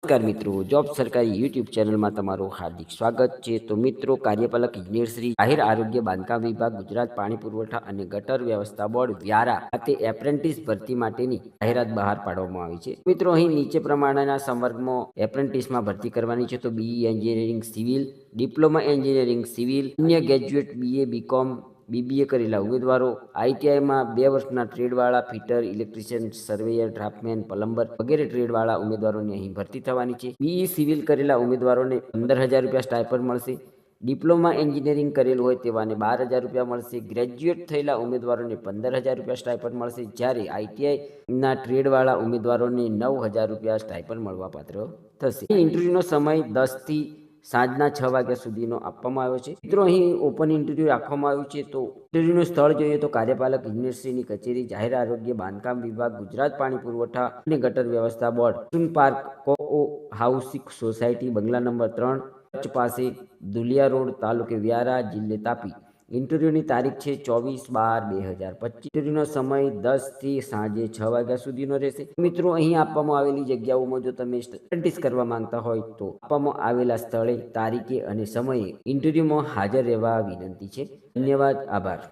નમસ્કાર મિત્રો, જોબ સરકારી યુટ્યુબ ચેનલમાં તમારું હાર્દિક સ્વાગત છે। તો મિત્રો, કાર્યપાલક ઇજનેર શ્રી જાહેર આરોગ્ય બાંધકામ વિભાગ, ગુજરાત પાણી પુરવઠા અને ગટર વ્યવસ્થા બોર્ડ વ્યારા ખાતે એપ્રેન્ટિસ ભરતી માટેની જાહેરાત બહાર પાડવામાં આવી છે। મિત્રો, અહીં નીચે પ્રમાણેના સંવર્ગમાં એપ્રેન્ટિસમાં ભરતી કરવાની છે। તો BE engineering civil, diploma engineering civil, અન્ય ગ્રેજ્યુએટ બીએ, બીકોમ, બીબીએ કરેલા ઉમેદવારો, આઈટીઆઈમાં 2 વર્ષના ટ્રેડવાળા, fitter, electrician, surveyor, draftsman, plumber વગેરે ટ્રેડવાળા ઉમેદવારોને અહીં ભરતી થવાની છે। બીઈ સિવિલ કરેલા ઉમેદવારોને 15,000 રૂપિયા સ્ટાઇપન્ડ મળશે। ડિપ્લોમા એન્જિનિયરિંગ કરેલું હોય તેવાને 12,000 રૂપિયા મળશે। ગ્રેજ્યુએટ થયેલા ઉમેદવારોને 15,000 રૂપિયા સ્ટાઇપન્ડ મળશે, જ્યારે આઈટીઆઈના ટ્રેડવાળા ઉમેદવારોને 9,000 રૂપિયા સ્ટાઇપન્ડ મળવાપાત્ર થશે। ઇન્ટરવ્યુનો સમય 10 થી સાંજના 6 વાગ્યા સુધીનો આપવામાં આવ્યો છે। મિત્રો, અહીં ઓપન ઇન્ટરવ્યુ રાખવામાં આવ્યું છે। તો ઇન્ટરવ્યુનું સ્થળ જોઈએ તો કાર્યપાલક ઇજનેરશ્રીની કચેરી, જાહેર આરોગ્ય બાંધકામ વિભાગ, ગુજરાત પાણી પુરવઠા અને ગટર વ્યવસ્થા બોર્ડ, સુન પાર્ક કો હાઉસિંગ સોસાયટી, બંગલા નંબર 3, કચ્છ પાસે, દુલિયા રોડ, તાલુકે વ્યારા, જિલ્લે તાપી। ઇન્ટરવ્યુની તારીખ છે 24/12/2025। ઇન્ટરવ્યુનો સમય 10 થી સાંજે 6 વાગ્યા સુધીનો રહેશે। મિત્રો, અહીં આપવામાં આવેલી જગ્યાઓમાં જો તમે એપ્રેન્ટિસ કરવા માંગતા હોય તો આપવામાં આવેલા સ્થળે, તારીખે અને સમયે ઇન્ટરવ્યુમાં હાજર રહેવા વિનંતી છે। ધન્યવાદ, આભાર।